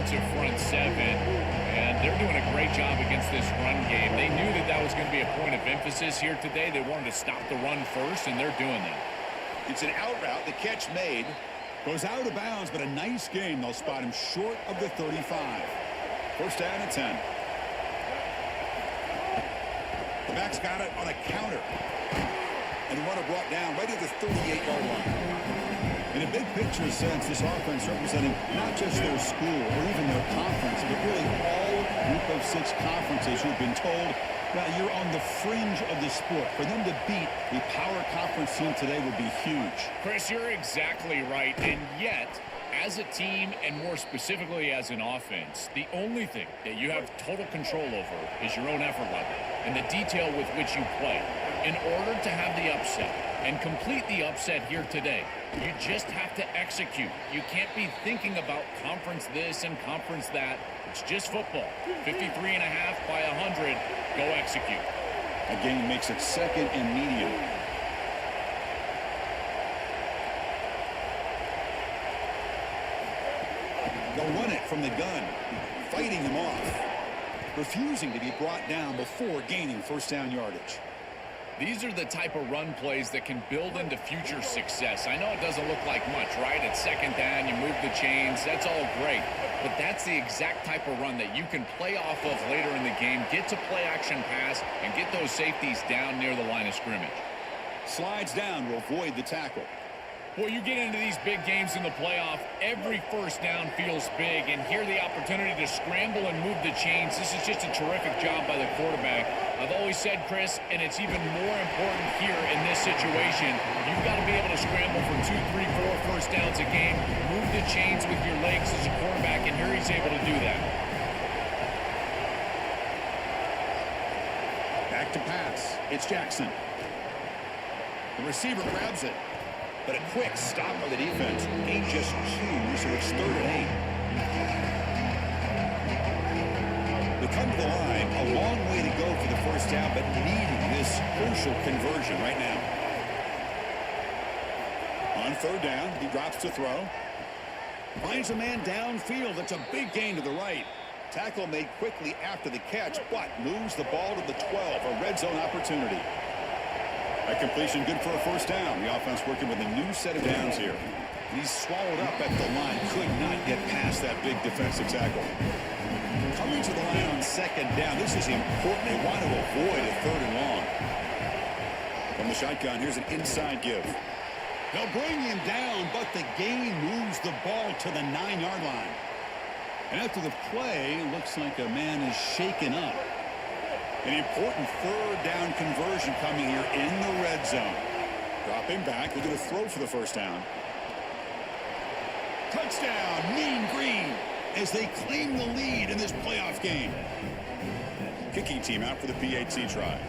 defensive front seven, and they're doing a great job against this run game. They knew that that was going to be a point of emphasis here today. They wanted to stop the run first, and they're doing that. It's an out route. The catch made. Goes out of bounds, but a nice gain. They'll spot him short of the 35. First down and 10. The back's got it on a counter. And the runner brought down right at the 38-yard line. In a big picture sense, this offense representing not just their school or even their conference, but really all group of 6 conferences who've been told, well, you're on the fringe of the sport. For them to beat the power conference team today would be huge. Chris, you're exactly right. And yet, as a team, and more specifically as an offense, the only thing that you have total control over is your own effort level and the detail with which you play. In order to have the upset and complete the upset here today, you just have to execute. You can't be thinking about conference this and conference that. It's just football. 53.5 by 100. Go execute. Again, makes it second and medium. They'll run it from the gun, fighting him off, refusing to be brought down before gaining first down yardage. These are the type of run plays that can build into future success. I know it doesn't look like much, right? It's second down, you move the chains, that's all great. But that's the exact type of run that you can play off of later in the game, get to play action pass, and get those safeties down near the line of scrimmage. Slides down will avoid the tackle. Well, you get into these big games in the playoff, every first down feels big, and here the opportunity to scramble and move the chains. This is just a terrific job by the quarterback. I've always said, Chris, and it's even more important here in this situation, you've got to be able to scramble for 2, 3, 4 first downs a game, move the chains with your legs as a quarterback, and here he's able to do that. Back to pass. It's Jackson. The receiver grabs it. But a quick stop by the defense. Gain just 2, so it's 3rd and 8. They come to the line. A long way to go for the first down, but needing this crucial conversion right now. On 3rd down, he drops to throw. Finds a man downfield. That's a big gain to the right. Tackle made quickly after the catch, but moves the ball to the 12. A red zone opportunity. That completion good for a first down. The offense working with a new set of downs here. He's swallowed up at the line. Could not get past that big defensive tackle. Coming to the line on 2nd down. This is important. They want to avoid a 3rd and long. From the shotgun, here's an inside give. They'll bring him down, but the gain moves the ball to the 9-yard line. And after the play, it looks like a man is shaken up. An important 3rd down conversion coming here in the red zone. Drop him back. They're going to throw for the first down. Touchdown, Mean Green, as they claim the lead in this playoff game. Kicking team out for the PAT try.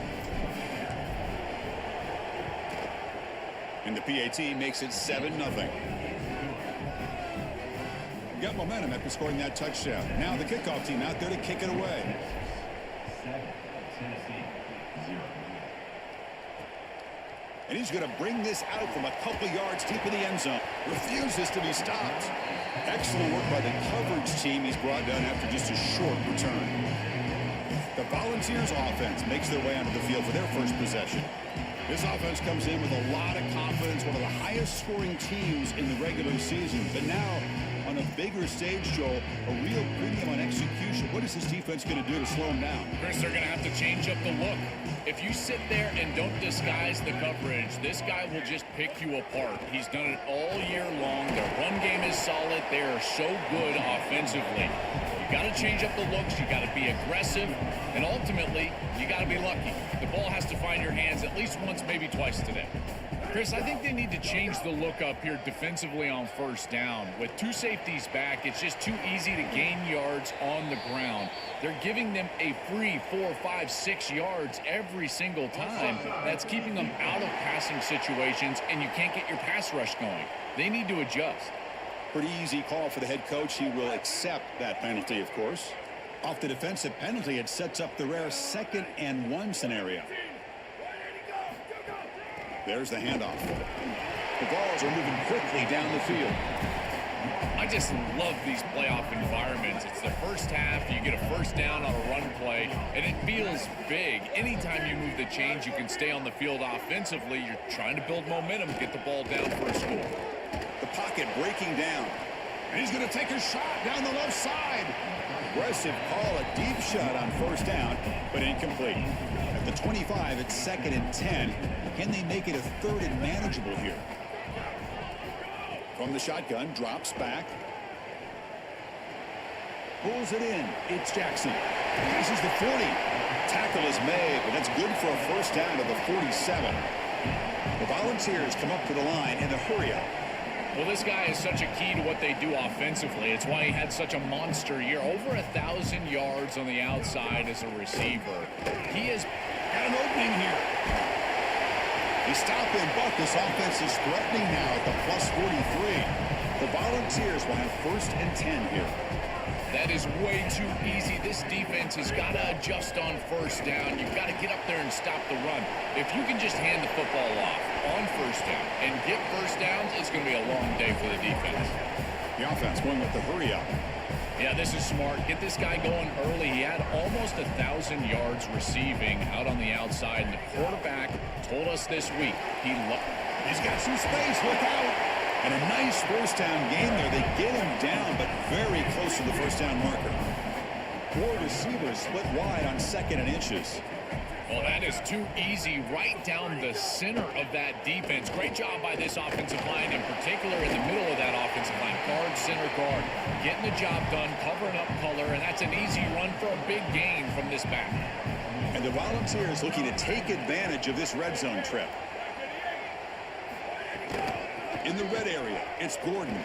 And the PAT makes it 7-0. Got momentum after scoring that touchdown. Now the kickoff team out there to kick it away. And he's going to bring this out from a couple yards deep in the end zone. Refuses to be stopped. Excellent work by the coverage team. He's brought down after just a short return. The Volunteers offense makes their way onto the field for their first possession. This offense comes in with a lot of confidence, one of the highest scoring teams in the regular season. But now, on a bigger stage, Joel, a real premium on execution. What is this defense going to do to slow them down? Chris, they're going to have to change up the look. If you sit there and don't disguise the coverage, this guy will just pick you apart. He's done it all year long. Their run game is solid. They are so good offensively. You got to change up the looks. You got to be aggressive. And ultimately, you got to be lucky. The ball has to find your hands at least once, maybe twice today. Chris, I think they need to change the look up here defensively on first down. With 2 safeties back, it's just too easy to gain yards on the ground. They're giving them a free 4, 5, 6 yards every single time. That's keeping them out of passing situations, and you can't get your pass rush going. They need to adjust. Pretty easy call for the head coach. He will accept that penalty, of course. Off the defensive penalty, it sets up the rare 2nd and 1 scenario. There's the handoff. The balls are moving quickly down the field. I just love these playoff environments. It's the first half, you get a first down on a run play, and it feels big. Anytime you move the chains, you can stay on the field offensively. You're trying to build momentum, get the ball down for a score. The pocket breaking down. And he's going to take a shot down the left side. Aggressive call, a deep shot on first down, but incomplete. At the 25, it's 2nd and 10. Can they make it a 3rd and manageable here? From the shotgun, drops back. Pulls it in. It's Jackson. Passes the 40. Tackle is made, but that's good for a first down to the 47. The Volunteers come up to the line in a hurry-up. Well, this guy is such a key to what they do offensively. It's why he had such a monster year. Over 1,000 yards on the outside as a receiver. He has got an opening here. They stop and buck. This offense is threatening now at the plus 43. The Volunteers will have 1st and 10 here. That is way too easy. This defense has got to adjust on first down. You've got to get up there and stop the run. If you can just hand the football off on first down and get first downs, it's going to be a long day for the defense. The offense going with the hurry-up. Yeah, this is smart. Get this guy going early. He had almost 1,000 yards receiving out on the outside, and the quarterback told us this week he's got some space. Look out. And a nice first down game there. They get him down, but very close to the first down marker. 4 receivers split wide on 2nd and inches. Well, that is too easy right down the center of that defense. Great job by this offensive line, in particular in the middle of that offensive line. Guard, center, guard. Getting the job done, covering up color, and that's an easy run for a big gain from this back. And the Volunteers looking to take advantage of this red zone trip. In the red area, it's Gordon.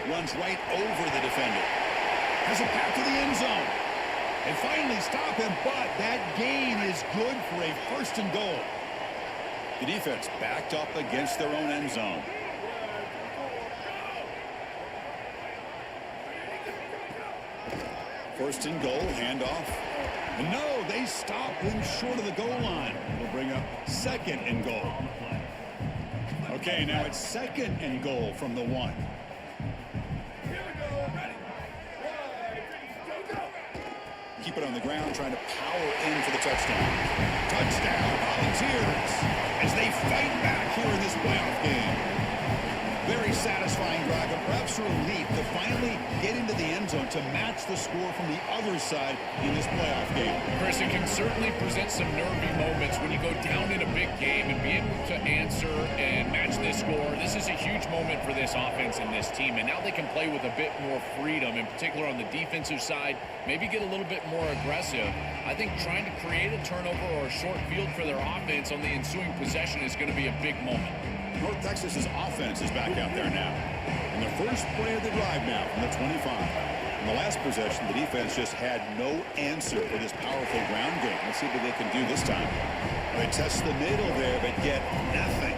Runs right over the defender. Has a pass to the end zone. And finally stop him, but that gain is good for a 1st and goal. The defense backed up against their own end zone. First and goal, handoff. And no, they stop him short of the goal line. We'll bring up 2nd and goal. Okay, now it's 2nd and goal from the 1. Keep it on the ground, trying to power in for the touchdown. Touchdown, Volunteers, as they fight back here in this playoff game. Very satisfying drive, and perhaps a relief to finally get into the end zone to match the score from the other side in this playoff game. Chris, it can certainly present some nervy moments when you go down in a big game and be able to answer and match this score. This is a huge moment for this offense and this team, and now they can play with a bit more freedom, in particular on the defensive side, maybe get a little bit more aggressive. I think trying to create a turnover or a short field for their offense on the ensuing possession is going to be a big moment. North Texas's offense is back out there now. And the first play of the drive now from the 25. In the last possession, the defense just had no answer for this powerful ground game. Let's see what they can do this time. They test the middle there, but get nothing.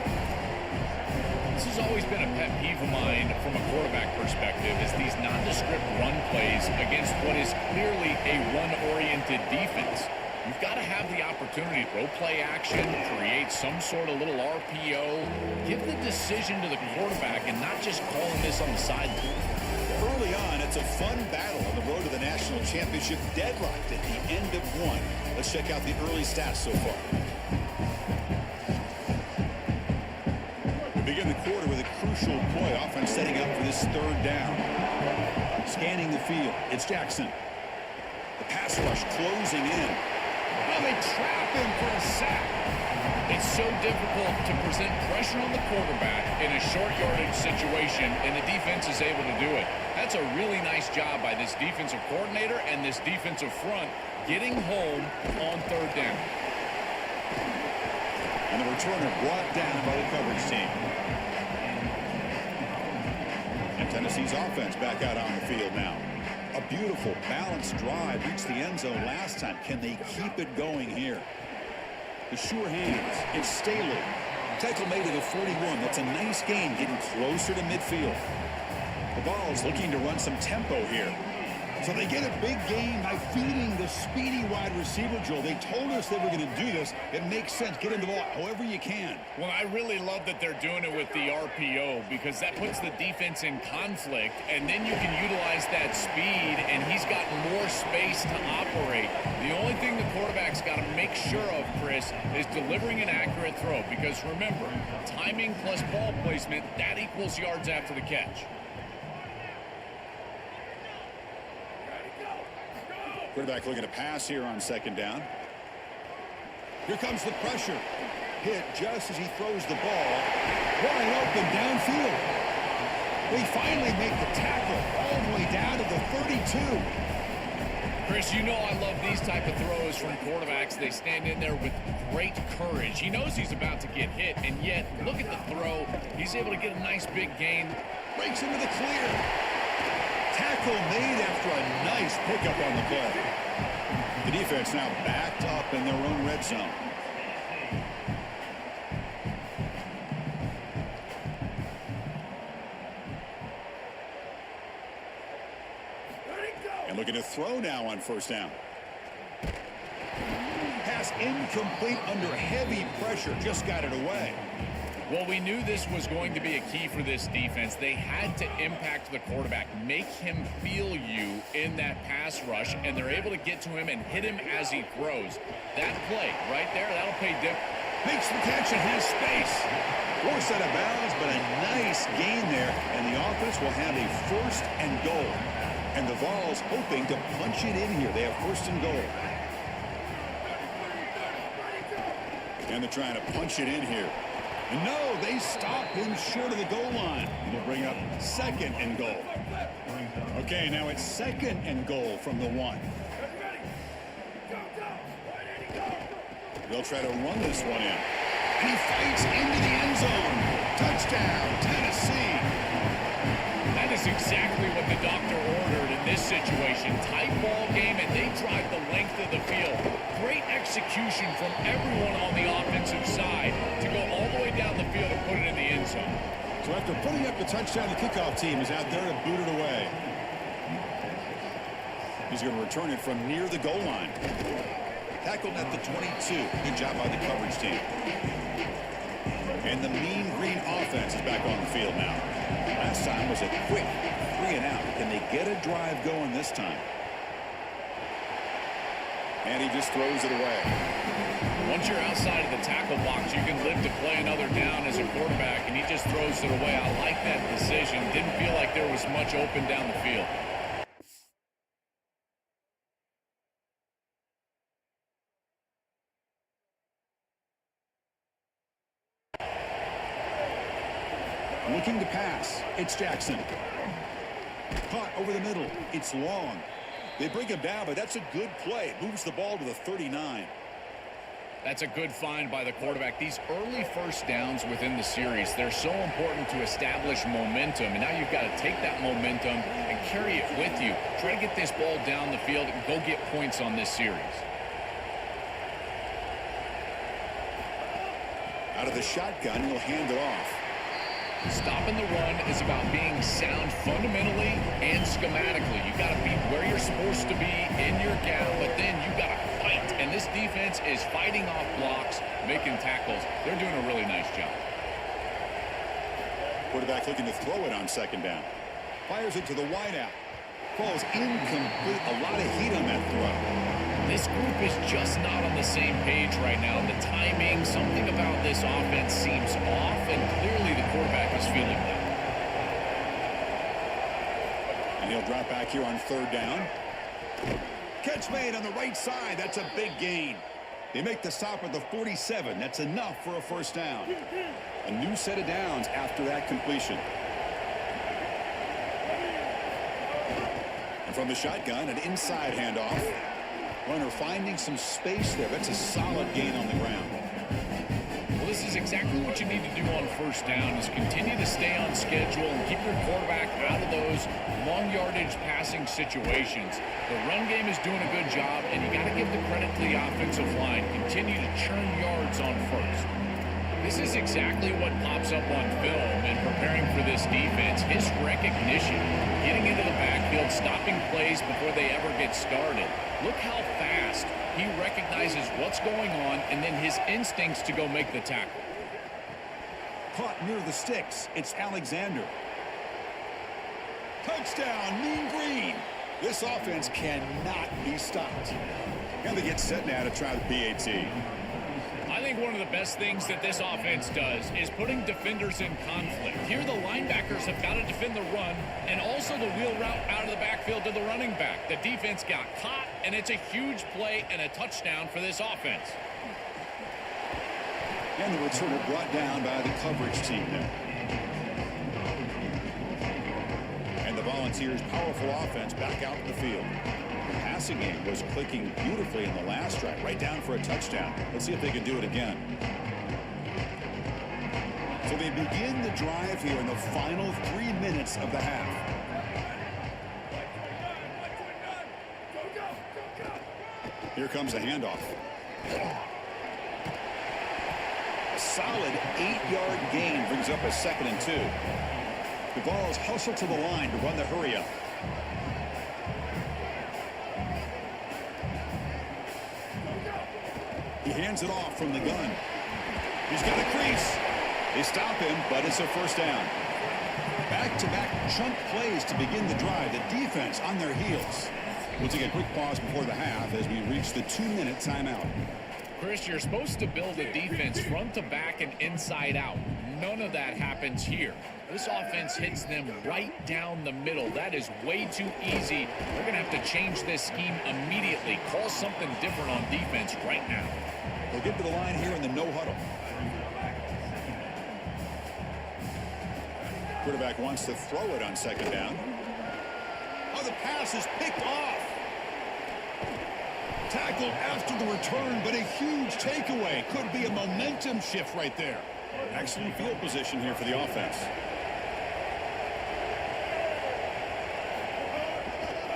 This has always been a pet peeve of mine from a quarterback perspective, is these nondescript run plays against what is clearly a run-oriented defense. You've got to have the opportunity to throw play action, create some sort of little RPO, give the decision to the quarterback and not just calling this on the sideline. Early on, it's a fun battle on the road to the national championship, deadlocked at the end of 1. Let's check out the early stats so far. We begin the quarter with a crucial play, offense setting up for this 3rd down. Scanning the field, it's Jackson. The pass rush closing in. Oh, they trap him for a sack. It's so difficult to present pressure on the quarterback in a short yardage situation, and the defense is able to do it. That's a really nice job by this defensive coordinator and this defensive front getting home on 3rd down. And the returner brought down by the coverage team. And Tennessee's offense back out on the field now. A beautiful, balanced drive reached the end zone last time. Can they keep it going here? The sure hands. It's Staley. Tackle made it a 41. That's a nice gain, getting closer to midfield. The Vols looking to run some tempo here. So they get a big gain by feeding the speedy wide receiver, Joel. They told us they were going to do this. It makes sense. Get him the ball however you can. Well, I really love that they're doing it with the RPO because that puts the defense in conflict, and then you can utilize that speed, and he's got more space to operate. The only thing the quarterback's got to make sure of, Chris, is delivering an accurate throw because, remember, timing plus ball placement, that equals yards after the catch. Quarterback looking to pass here on second down. Here comes the pressure. Hit just as he throws the ball. Wide open downfield. They finally make the tackle all the way down to the 32. Chris, you know I love these type of throws from quarterbacks. They stand in there with great courage. He knows he's about to get hit, and yet, look at the throw. He's able to get a nice big gain. Breaks into the clear. Tackle made after a nice pickup on the play. The defense now backed up in their own red zone. And looking to throw now on first down. Pass incomplete under heavy pressure. Just got it away. Well, we knew this was going to be a key for this defense. They had to impact the quarterback, make him feel you in that pass rush, and they're able to get to him and hit him as he throws. That play right there, that'll pay dip. Makes the catch and has space. Forced out of bounds, but a nice gain there, and the offense will have a first and goal. And the Vols hoping to punch it in here. They have first and goal. And they're trying to punch it in here. And no, they stop him short of the goal line. It'll bring up second and goal. Okay, now it's second and goal from the 1. They'll try to run this one in. And he fights into the end zone. Touchdown, Tennessee. That is exactly what the doctor ordered in this situation. Tight ball game, and they drive the length of the field. Great execution from everyone on the offensive side to go all the way down the field and put it in the end zone. So after putting up the touchdown, the kickoff team is out there to boot it away. He's going to return it from near the goal line. Tackled at the 22. Good job by the coverage team. And the Mean Green offense is back on the field now. Last time was a quick 3-and-out. Can they get a drive going this time? And he just throws it away. Once you're outside of the tackle box, you can live to play another down as a quarterback, and he just throws it away. I like that decision. Didn't feel like there was much open down the field. Looking to pass. It's Jackson. Caught over the middle. It's long. They bring him down, but that's a good play. Moves the ball to the 39. That's a good find by the quarterback. These early first downs within the series, they're so important to establish momentum. And now you've got to take that momentum and carry it with you. Try to get this ball down the field and go get points on this series. Out of the shotgun, he'll hand it off. Stopping the run is about being sound fundamentally and schematically. You got to be where you're supposed to be in your gap, but then you got to fight. And this defense is fighting off blocks, making tackles. They're doing a really nice job. Quarterback looking to throw it on second down. Fires it to the wideout. Falls incomplete. A lot of heat on that throw. This group is just not on the same page right now. The timing, something about this offense seems off, and clearly the quarterback is feeling that. And he'll drop back here on third down. Catch made on the right side. That's a big gain. They make the stop at the 47. That's enough for a first down. A new set of downs after that completion. And from the shotgun, an inside handoff. Runner finding some space there. That's a solid gain on the ground. Well, this is exactly what you need to do on first down is continue to stay on schedule and keep your quarterback out of those long yardage passing situations. The run game is doing a good job, and you got to give the credit to the offensive line. Continue to churn yards on first. This is exactly what pops up on film in preparing for this defense. His recognition, getting into the backfield, stopping plays before they ever get started. Look how fast he recognizes what's going on and then his instincts to go make the tackle. Caught near the sticks. It's Alexander. Touchdown, Mean Green. This offense cannot be stopped. And they get set now to try the PAT. I think one of the best things that this offense does is putting defenders in conflict. Here the linebackers have got to defend the run and also the wheel route out of the backfield to the running back. The defense got caught, and it's a huge play and a touchdown for this offense. And the returner brought down by the coverage team there. And the Volunteers' powerful offense back out in the field. The passing game was clicking beautifully in the last drive, right down for a touchdown. Let's see if they can do it again. So they begin the drive here in the final 3 minutes of the half. Here comes a handoff. A solid 8-yard gain brings up a 2nd and 2. The Vols hustle to the line to run the hurry up. He hands it off from the gun. He's got a crease. They stop him, but it's a first down. Back-to-back chunk plays to begin the drive. The defense on their heels. We'll take a quick pause before the half as we reach the 2-minute timeout. Chris, you're supposed to build a defense front to back and inside out. None of that happens here. This offense hits them right down the middle. That is way too easy. They're going to have to change this scheme immediately. Call something different on defense right now. They'll get to the line here in the no huddle. Quarterback wants to throw it on 2nd down. Oh, the pass is picked off. Tackled after the return, but a huge takeaway. Could be a momentum shift right there. Excellent field position here for the offense.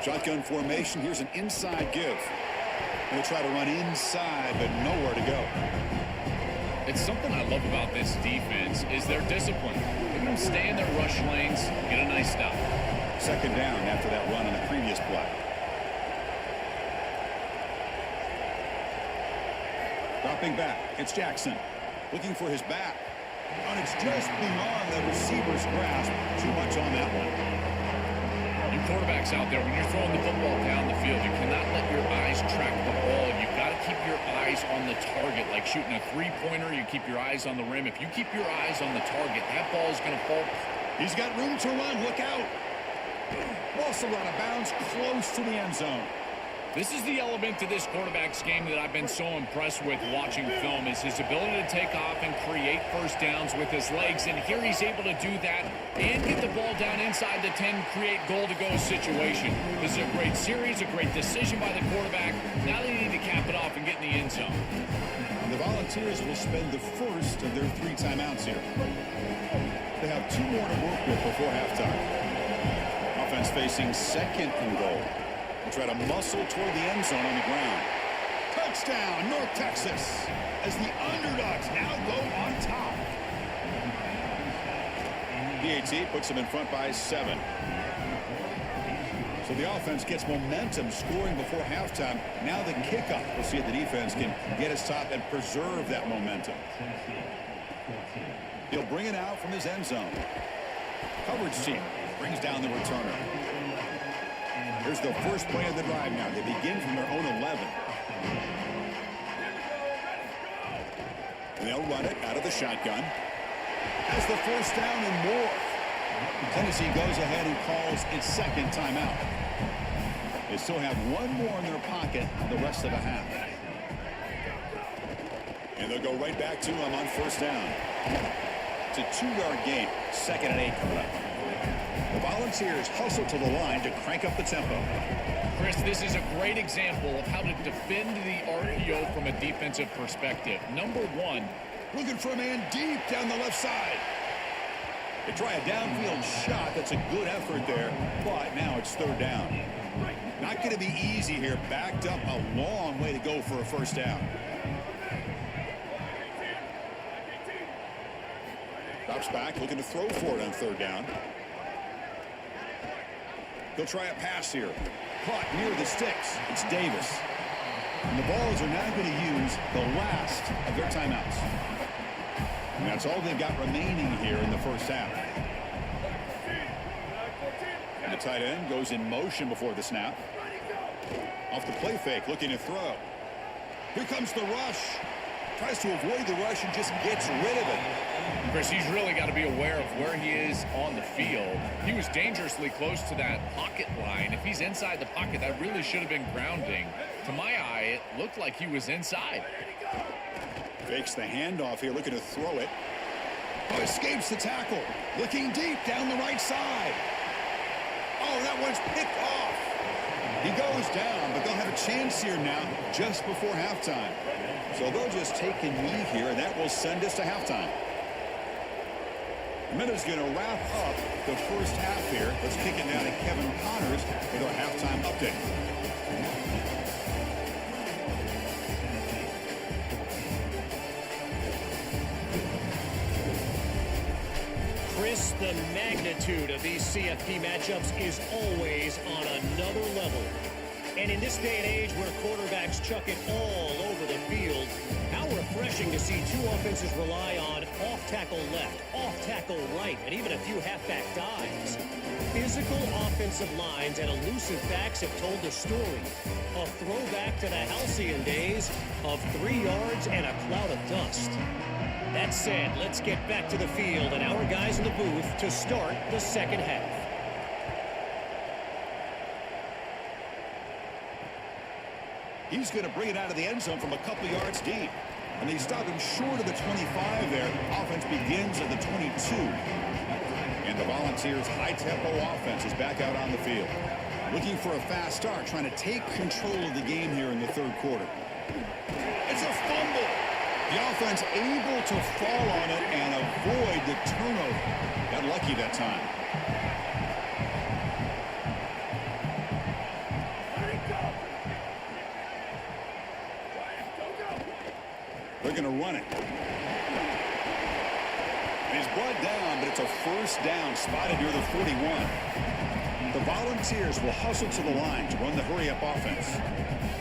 Shotgun formation. Here's an inside give. They'll try to run inside, but nowhere to go. It's something I love about this defense is their discipline. They're going to stay in their rush lanes, get a nice stop. 2nd down after that run on the previous play. Dropping back, it's Jackson. Looking for his back. And it's just beyond the receiver's grasp. Too much on that one. You quarterbacks out there, when you're throwing the football down the field, you cannot let your eyes track the ball. You've got to keep your eyes on the target. Like shooting a three-pointer, you keep your eyes on the rim. If you keep your eyes on the target, that ball is going to fall. He's got room to run. Look out. Also out of bounds, close to the end zone. This is the element to this quarterback's game that I've been so impressed with watching film is his ability to take off and create first downs with his legs. And here he's able to do that and get the ball down inside the 10, create goal-to-go situation. This is a great series, a great decision by the quarterback. Now they need to cap it off and get in the end zone. The Volunteers will spend the first of their 3 timeouts here. They have 2 more to work with before halftime. Offense facing 2nd and goal. Try to muscle toward the end zone on the ground. Touchdown, North Texas, as the underdogs now go on top. PAT puts them in front by 7. So the offense gets momentum scoring before halftime. Now the kickoff. We'll see if the defense can get his top and preserve that momentum. He'll bring it out from his end zone. Coverage team brings down the returner. Here's the first play of the drive now. They begin from their own 11. And they'll run it out of the shotgun. That's the first down and more. Tennessee goes ahead and calls its 2nd timeout. They still have 1 more in their pocket the rest of the half. And they'll go right back to him on first down. It's a 2-yard gain. 2nd and 8 coming up. The Volunteers hustle to the line to crank up the tempo. Chris, this is a great example of how to defend the RPO from a defensive perspective. Number 1, looking for a man deep down the left side. They try a downfield shot. That's a good effort there, but now it's 3rd down. Not going to be easy here. Backed up a long way to go for a first down. Drops back, looking to throw for it on third down. He'll try a pass here. Caught near the sticks. It's Davis. And the Vols are now going to use the last of their timeouts. And that's all they've got remaining here in the first half. And the tight end goes in motion before the snap. Off the play fake, looking to throw. Here comes the rush. Tries to avoid the rush and just gets rid of it. Chris, he's really got to be aware of where he is on the field. He was dangerously close to that pocket line. If he's inside the pocket, that really should have been grounding. To my eye, it looked like he was inside. Fakes the handoff here, looking to throw it. Oh, escapes the tackle. Looking deep down the right side. Oh, that one's picked off. He goes down, but they'll have a chance here now just before halftime. So they'll just take a knee here, and that will send us to halftime. Minutes going to wrap up the first half here. Let's kick it now to Kevin Connors with our halftime update. Chris, the magnitude of these CFP matchups is always on another level. And in this day and age where quarterbacks chuck it all over the field, how refreshing to see two offenses rely on off-tackle left, off-tackle right, and even a few halfback dives. Physical offensive lines and elusive backs have told the story. A throwback to the halcyon days of 3 yards and a cloud of dust. That said, let's get back to the field and our guys in the booth to start the second half. He's going to bring it out of the end zone from a couple yards deep. And they stop him short of the 25 there. Offense begins at the 22. And the Volunteers' high-tempo offense is back out on the field. Looking for a fast start, trying to take control of the game here in the third quarter. It's a fumble. The offense able to fall on it and avoid the turnover. Got lucky that time. They're going to run it. He's brought down, but it's a first down spotted near the 41. The Volunteers will hustle to the line to run the hurry-up offense.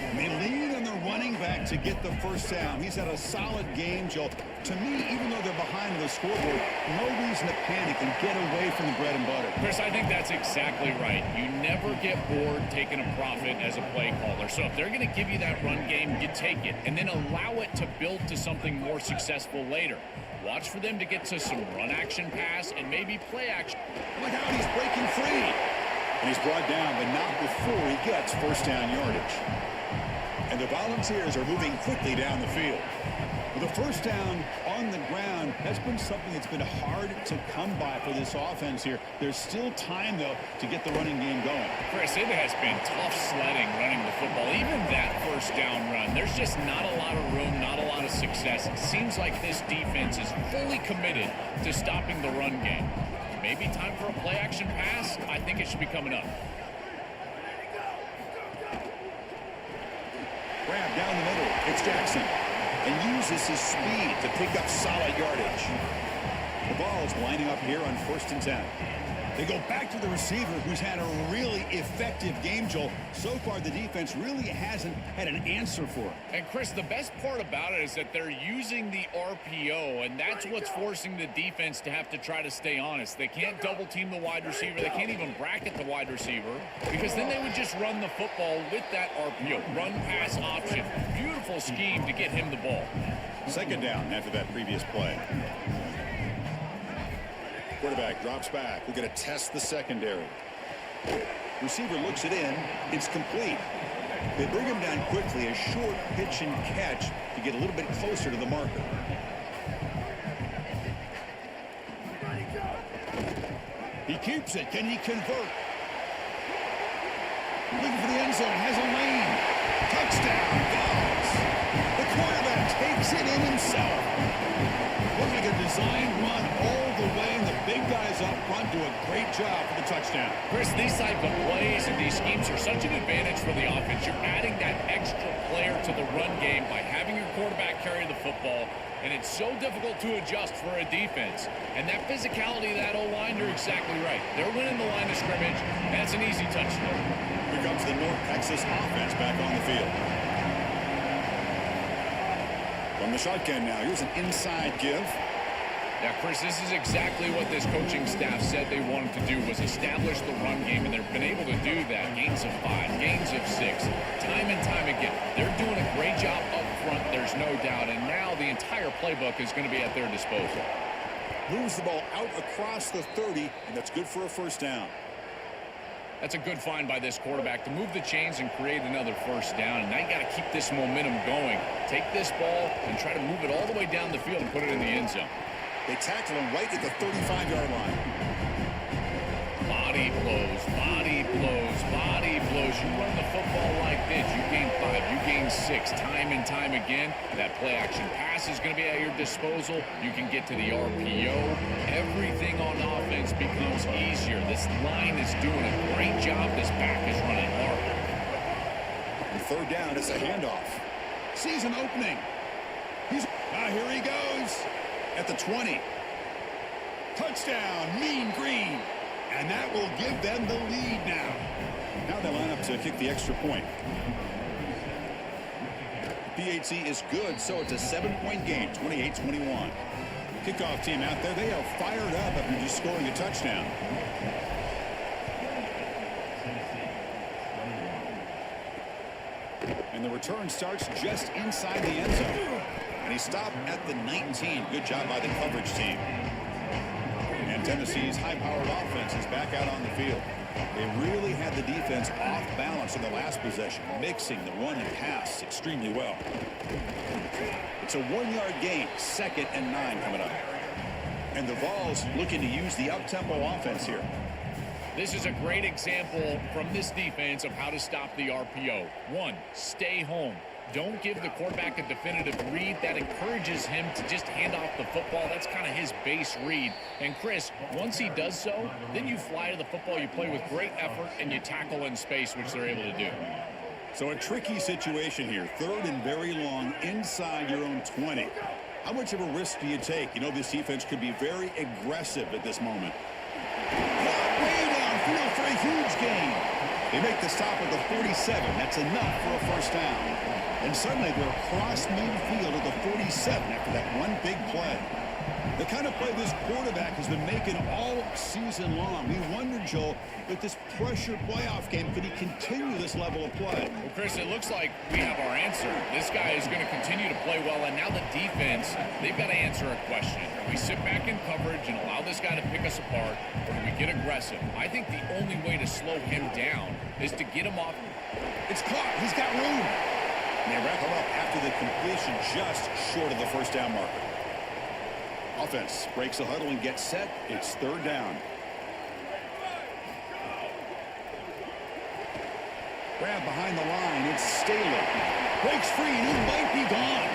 And they lean on their running back to get the first down. He's had a solid game, Joe. To me, even though they're behind the scoreboard, no reason to panic and get away from the bread and butter. Chris, I think that's exactly right. You never get bored taking a profit as a play caller. So if they're going to give you that run game, you take it. And then allow it to build to something more successful later. Watch for them to get to some run action pass and maybe play action. Look out, he's breaking free. And he's brought down, but not before he gets first down yardage. And the Volunteers are moving quickly down the field. With a first down on the ground, that's been something that's been hard to come by for this offense here. There's still time, though, to get the running game going. Chris, it has been tough sledding running the football. Even that first down run, there's just not a lot of room, not a lot of success. It seems like this defense is fully committed to stopping the run game. Maybe time for a play-action pass? I think it should be coming up. Grab down the middle. It's Jackson. And uses his speed to pick up solid yardage. The ball is lining up here on 1st and 10. They go back to the receiver, who's had a really effective game, Joel. So far, the defense really hasn't had an answer for it. And, Chris, the best part about it is that they're using the RPO, and that's what's forcing the defense to have to try to stay honest. They can't double-team the wide receiver. They can't even bracket the wide receiver because then they would just run the football with that RPO, run-pass option. Beautiful scheme to get him the ball. Second down after that previous play. Quarterback drops back. We're going to test the secondary. Receiver looks it in. It's complete. They bring him down quickly. A short pitch and catch to get a little bit closer to the marker. He keeps it. Can he convert? Looking for the end zone. Has a lane. Touchdown. Vols. The quarterback takes it in himself. Looks like a design run all the way, and the big guys up front do a great job for the touchdown. Chris, these type of plays and these schemes are such an advantage for the offense. You're adding that extra player to the run game by having your quarterback carry the football. and it's so difficult to adjust for a defense. And that physicality of that O-line, you're exactly right. They're winning the line of scrimmage, and it's an easy touchdown. Here comes the North Texas offense back on the field. From the shotgun now, here's an inside give. Now, Chris, this is exactly what this coaching staff said they wanted to do, was establish the run game, and they've been able to do that. Gains of 5, gains of 6, time and time again. They're doing a great job up front, there's no doubt, and now the entire playbook is going to be at their disposal. Moves the ball out across the 30, and that's good for a first down. That's a good find by this quarterback to move the chains and create another first down. And now you got to keep this momentum going. Take this ball and try to move it all the way down the field and put it in the end zone. They tackle him right at the 35-yard line. Body blows, body blows, body blows. You run the football like this, you gain 5, you gain 6, time and time again. That play-action pass is going to be at your disposal. You can get to the RPO. Everything on offense becomes easier. This line is doing a great job. This back is running hard. And third down, it's a handoff. Sees an opening. Here he goes. At the 20. Touchdown, Mean Green. And that will give them the lead now. Now they line up to kick the extra point. PAT is good, so it's a 7-point game, 28-21. Kickoff team out there, they are fired up after just scoring a touchdown. And the return starts just inside the end zone. And he stopped at the 19. Good job by the coverage team. And Tennessee's high-powered offense is back out on the field. They really had the defense off balance in the last possession, mixing the run and pass extremely well. It's a 1-yard gain, 2nd and 9 coming up. And the Vols looking to use the up-tempo offense here. This is a great example from this defense of how to stop the RPO. 1, stay home. Don't give the quarterback a definitive read. That encourages him to just hand off the football. That's kind of his base read. And Chris, once he does so, then you fly to the football, you play with great effort, and you tackle in space, which they're able to do. So a tricky situation here. 3rd and very long inside your own 20. How much of a risk do you take? You know, this defense could be very aggressive at this moment. Way downfield for a huge gain. They make the stop at the 47. That's enough for a first down. And suddenly they're across midfield at the 47 after that one big play. The kind of play this quarterback has been making all season long. We wonder, Joel, with this pressure playoff game, could he continue this level of play? Well, Chris, it looks like we have our answer. This guy is going to continue to play well, and now the defense, they've got to answer a question. Do we sit back in coverage and allow this guy to pick us apart, or do we get aggressive? I think the only way to slow him down is to get him off. It's caught. He's got room. And they wrap him up after the completion just short of the first down marker. Offense breaks the huddle and gets set. It's 3rd down. Grab behind the line. It's Staley. Breaks free and he might be gone.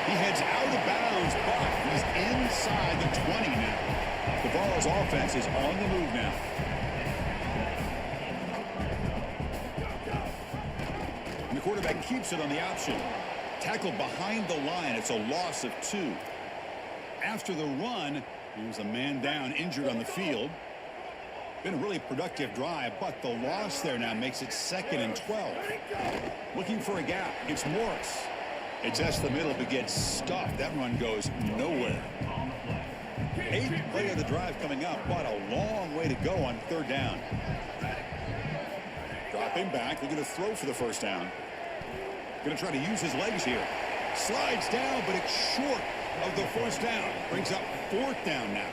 He heads out of bounds, but he's inside the 20 now. The Vols offense is on the move now. And the quarterback keeps it on the option. Tackled behind the line. It's a loss of 2. After the run, there's a man down, injured on the field. Been a really productive drive, but the loss there now makes it 2nd and 12. Looking for a gap. It's Morris. It's just the middle, but gets stuffed. That run goes nowhere. 8th play of the drive coming up, but a long way to go on 3rd down. Dropping back. They're going to throw for the first down. Going to try to use his legs here. Slides down, but it's short of the first down. Brings up 4th down now.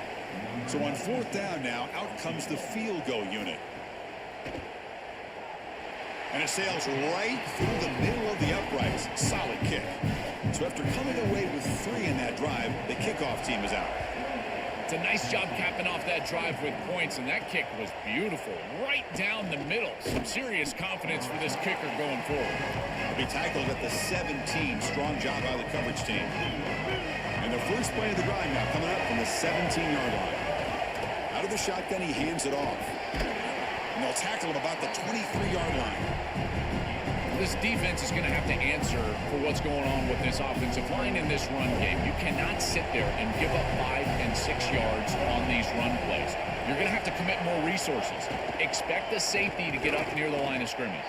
So on 4th down now, out comes the field goal unit. And it sails right through the middle of the uprights. Solid kick. So after coming away with 3 in that drive, the kickoff team is out. It's a nice job capping off that drive with points, and that kick was beautiful. Right down the middle. Some serious confidence for this kicker going forward. He'll be tackled at the 17. Strong job by the coverage team. And the first play of the drive now coming up from the 17-yard line. Out of the shotgun, he hands it off. And they'll tackle him about the 23-yard line. this defense is going to have to answer for what's going on with this offensive line in this run game. You cannot sit there and give up 5 and 6 yards on these run plays. You're going to have to commit more resources. Expect the safety to get up near the line of scrimmage.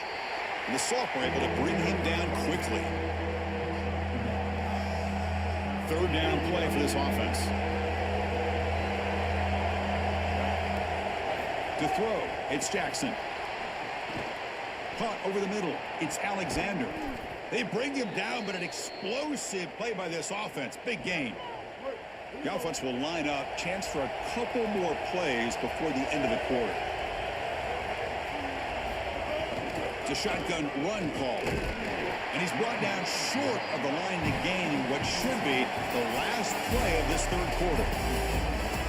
And the Sauk were able to bring him down quickly. Third down play for this offense. To throw, it's Jackson. Caught over the middle, it's Alexander. They bring him down, but an explosive play by this offense. Big gain. The offense will line up. Chance for a couple more plays before the end of the quarter. It's a shotgun run call. And he's brought down short of the line to gain what should be the last play of this third quarter.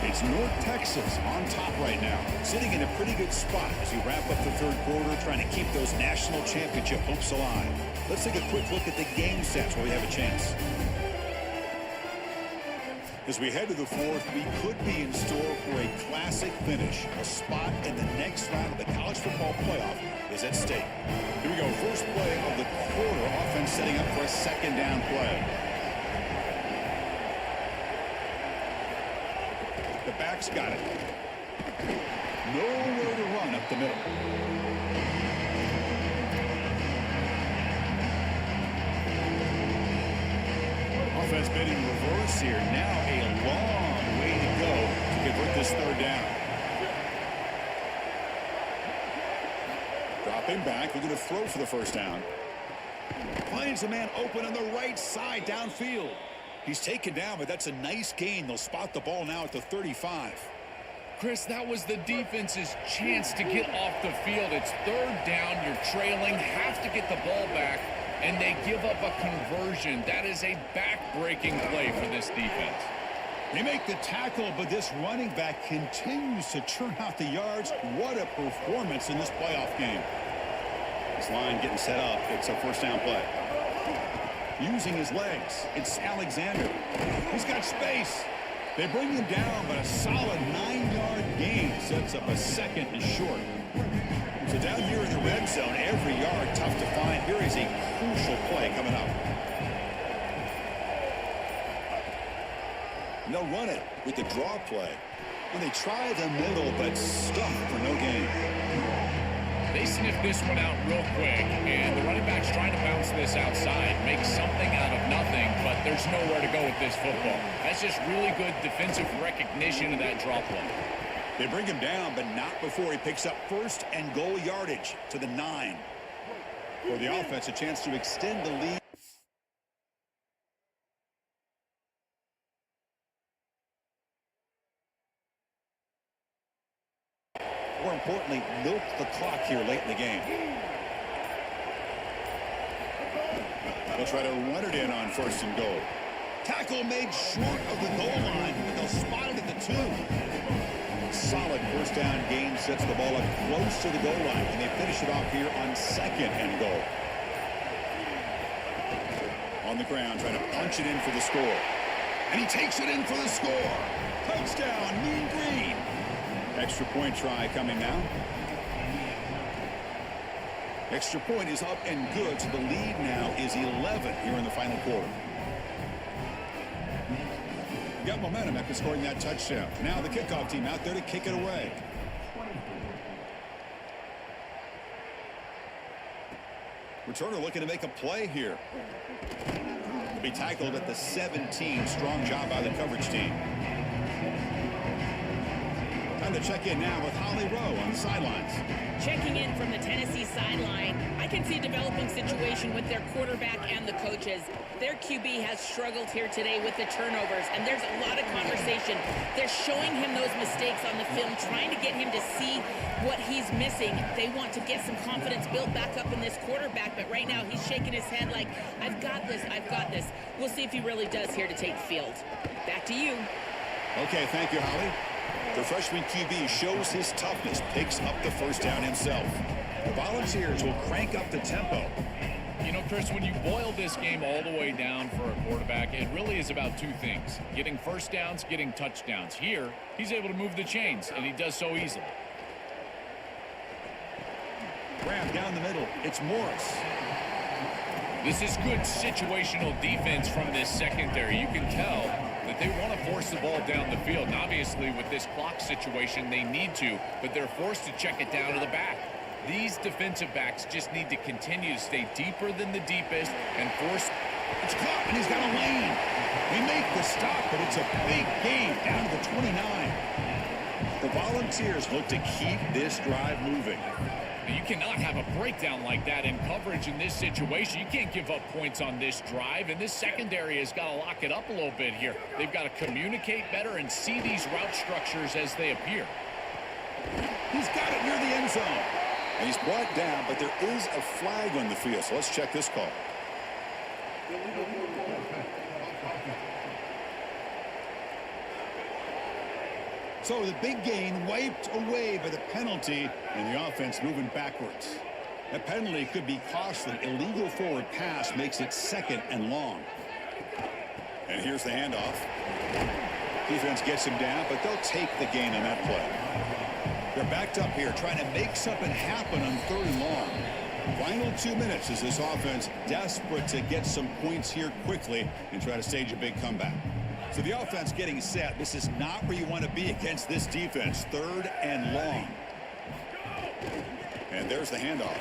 It's North Texas on top right now, sitting in a pretty good spot as we wrap up the third quarter, trying to keep those national championship hopes alive. Let's take a quick look at the game stats where we have a chance. As we head to the fourth, we could be in store for a classic finish. A spot in the next round of the college football playoff is at stake. Here we go, first play of the quarter. Offense setting up for a second down play. The back's got it. Nowhere to run up the middle. Offense been in reverse here. Now a long way to go to convert this third down. Dropping back, looking to throw for the first down. Finds a man open on the right side downfield. He's taken down, but that's a nice gain. They'll spot the ball now at the 35. Chris, that was the defense's chance to get off the field. It's third down. You're trailing. Have to get the ball back, and they give up a conversion. That is a back-breaking play for this defense. They make the tackle, but this running back continues to churn out the yards. What a performance in this playoff game. This line getting set up. It's a first down play. Using his legs, it's Alexander. He's got space. They bring him down, but a solid 9-yard gain sets up a second and short. So down here in the red zone, every yard tough to find. Here is a crucial play coming up. And they'll run it with the draw play. And they try the middle, but stuck for no gain. They sniff this one out real quick, and the running back's trying to bounce this outside, make something out of nothing, but there's nowhere to go with this football. That's just really good defensive recognition of that drop play. They bring him down, but not before he picks up first and goal yardage to the 9. For the offense, a chance to extend the lead. More importantly, milk the clock here late in the game. They'll try to run it in on first and goal. Tackle made short of the goal line. They'll spot it at the 2. Solid first down gain sets the ball up close to the goal line, and they finish it off here on second and goal. On the ground, trying to punch it in for the score. And he takes it in for the score. Touchdown, Mean Green. Extra point try coming now. Extra point is up and good, so the lead now is 11 here in the final quarter. Got momentum after scoring that touchdown. Now the kickoff team out there to kick it away. Returner looking to make a play here. He'll be tackled at the 17. Strong job by the coverage team. Time to check in now with Holly Rowe on the sidelines. Checking in from the Tennessee sideline, I can see a developing situation with their quarterback and the coaches. Their QB has struggled here today with the turnovers, and there's a lot of conversation. They're showing him those mistakes on the film, trying to get him to see what he's missing. They want to get some confidence built back up in this quarterback, but right now he's shaking his head like, I've got this, I've got this. We'll see if he really does here to take the field. Back to you. Okay, thank you, Holly. The freshman QB shows his toughness, picks up the first down himself. The Volunteers will crank up the tempo. You know, Chris, when you boil this game all the way down for a quarterback, it really is about two things. Getting first downs, getting touchdowns. Here, he's able to move the chains, and he does so easily. Grab down the middle. It's Morris. This is good situational defense from this secondary. You can tell that they want to force the ball down the field. And obviously, with this clock situation, they need to, but they're forced to check it down to the back. These defensive backs just need to continue to stay deeper than the deepest and force. It's caught, and he's got a lane. They make the stop, but it's a big gain down to the 29. The Volunteers look to keep this drive moving. You cannot have a breakdown like that in coverage in this situation. You can't give up points on this drive, and this secondary has got to lock it up a little bit here. They've got to communicate better and see these route structures as they appear. He's got it near the end zone. And he's brought down, but there is a flag on the field, so let's check this call. So the big gain wiped away by the penalty, and the offense moving backwards. That penalty could be costly. Illegal forward pass makes it 2nd and long. And here's the handoff. Defense gets him down, but they'll take the gain on that play. They're backed up here, trying to make something happen on 3rd and long. Final 2 minutes as this offense desperate to get some points here quickly and try to stage a big comeback. So the offense getting set. This is not where you want to be against this defense. 3rd and long. And there's the handoff.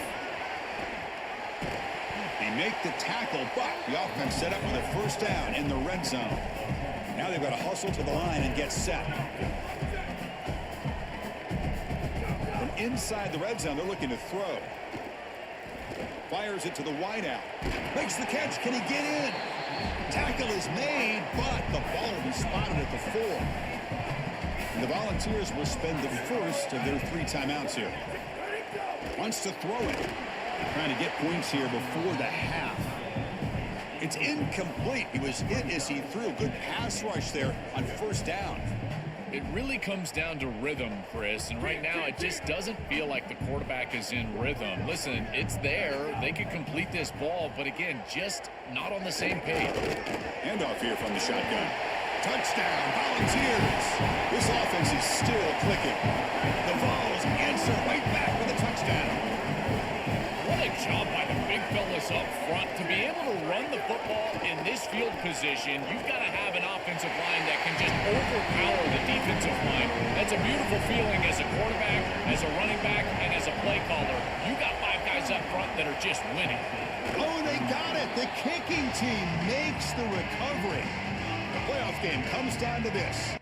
They make the tackle, but the offense set up with a 1st down in the red zone. Now they've got to hustle to the line and get set. From inside the red zone, they're looking to throw. Fires it to the wideout. Makes the catch. Can he get in? Tackle is made, but the ball will be spotted at the 4. And the Volunteers will spend the first of their 3 timeouts here. Wants to throw it. Trying to get points here before the half. It's incomplete. He was hit as he threw. Good pass rush there on 1st down. It really comes down to rhythm, Chris, and right now it just doesn't feel like the quarterback is in rhythm. Listen, it's there. They could complete this ball, but again, just not on the same page. Handoff here from the shotgun. Touchdown, Volunteers. This offense is still clicking. The Vols answer right back with a touchdown. What a job by the big fellas up front. To be able to run the football in this field position, you've got to have an offensive line that can just overpower the defensive line. That's a beautiful feeling as a quarterback, as a running back, and as a play caller. You got 5 guys up front that are just winning. Oh, they got it. The kicking team makes the recovery. The playoff game comes down to this.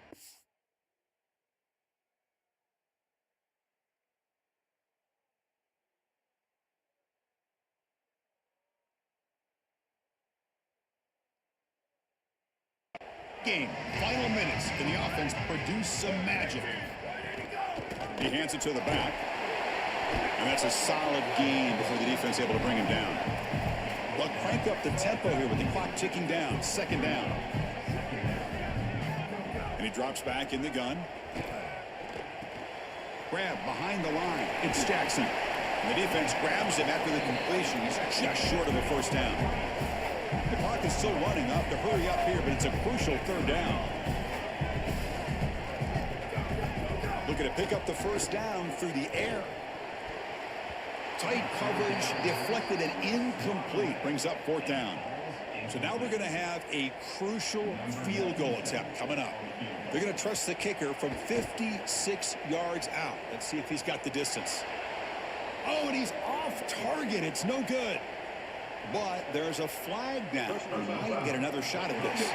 Game. Final minutes. Can the offense produce some magic? He hands it to the back. And that's a solid gain before the defense able to bring him down. But crank up the tempo here with the clock ticking down. 2nd down. And he drops back in the gun. Grab behind the line. It's Jackson. And the defense grabs him after the completion. He's just short of a 1st down. The clock is still running up to hurry up here, but it's a crucial 3rd down. Looking to pick up the 1st down through the air. Tight coverage, deflected and incomplete. Brings up 4th down. So now we're going to have a crucial field goal attempt coming up. They're going to trust the kicker from 56 yards out. Let's see if he's got the distance. Oh, and he's off target. It's no good. But there's a flag now. He might get another shot at this.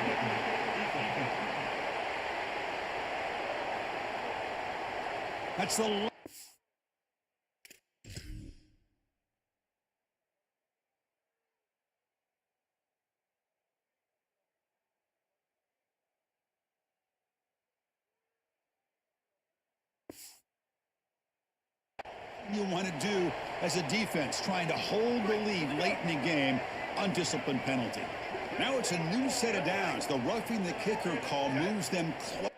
That's the... you want to do as a defense, trying to hold the lead late in the game, undisciplined penalty. Now it's a new set of downs. The roughing the kicker call moves them close.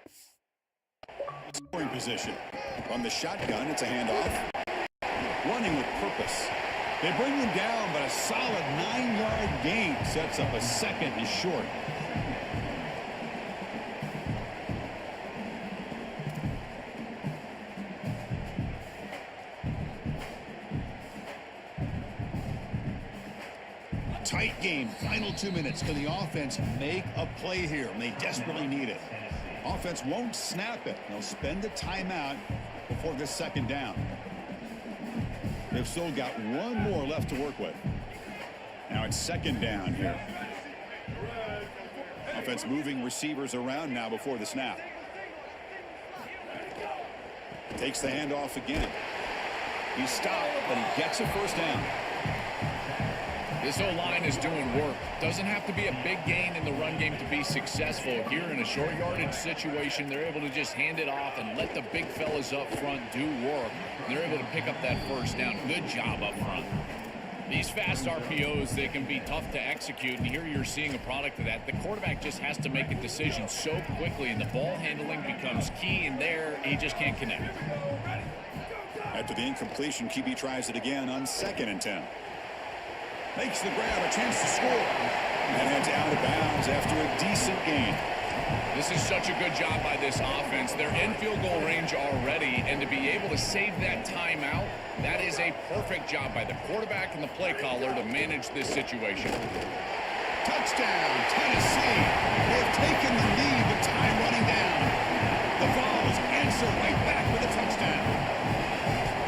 Scoring position. From the shotgun, it's a handoff. Running with purpose. They bring him down, but a solid 9-yard gain sets up a 2nd and short. Tight game, final 2 minutes. Can the offense make a play here? And they desperately need it. Offense won't snap it. They'll spend the timeout before this second down. They've still got one more left to work with. Now it's second down here. Offense moving receivers around now before the snap. Takes the handoff again. He's stopped, but he gets a first down. This O-line is doing work. Doesn't have to be a big gain in the run game to be successful. Here in a short yardage situation, they're able to just hand it off and let the big fellas up front do work. They're able to pick up that first down. Good job up front. These fast RPOs, they can be tough to execute, and here you're seeing a product of that. The quarterback just has to make a decision so quickly, and the ball handling becomes key, and there he just can't connect. After the incompletion, QB tries it again on 2nd and 10. Makes the grab, a chance to score. And heads out of bounds after a decent gain. This is such a good job by this offense. They're in field goal range already, and to be able to save that timeout, that is a perfect job by the quarterback and the play caller to manage this situation. Touchdown, Tennessee. They've taken the lead with time running down. The Vols answer right back with a touchdown.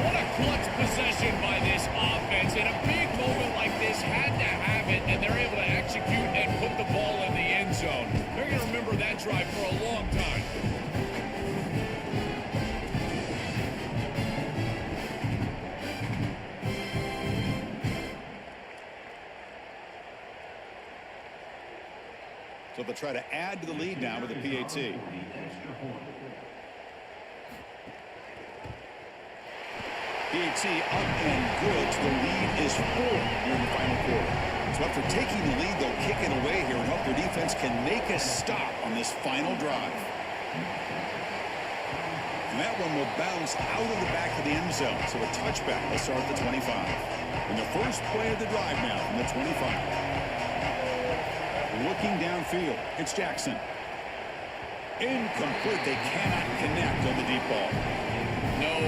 What a clutch possession by this offense. In a big moment like this, had to have it, and they're able to execute and put the ball in the end zone. They're going to remember that drive for a long time. So they'll try to add to the lead now with a PAT. PAT up and good. So the lead is 4 here in the final quarter. So after taking the lead, they'll kick it away here and hope their defense can make a stop on this final drive. And that one will bounce out of the back of the end zone. So a touchback will start at the 25. And the first play of the drive now from the 25. Looking downfield, it's Jackson. Incomplete. They cannot connect on the deep ball. No.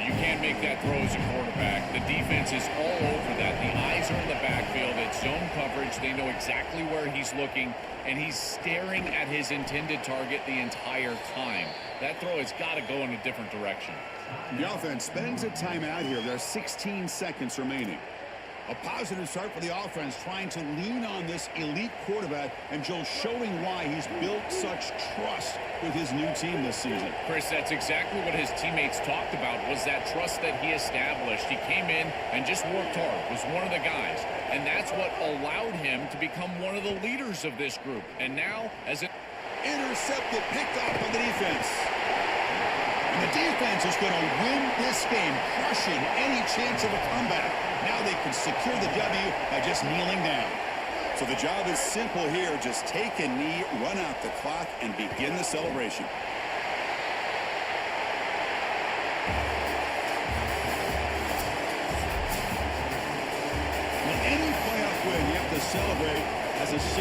You can't make that throw as a quarterback. The defense is all over that. The eyes are in the backfield. It's zone coverage. They know exactly where he's looking, and he's staring at his intended target the entire time. That throw has got to go in a different direction. The offense spends a timeout here. There's 16 seconds remaining. A positive start for the offense, trying to lean on this elite quarterback, and Joe showing why he's built such trust with his new team this season. Chris, that's exactly what his teammates talked about, was that trust that he established. He came in and just worked hard, was one of the guys, and that's what allowed him to become one of the leaders of this group. And now, as it intercepted, picked off on the defense. And the defense is going to win this game, crushing any chance of a comeback. Now they can secure the W by just kneeling down. So the job is simple here. Just take a knee, run out the clock, and begin the celebration. With any playoff win, you have to celebrate as a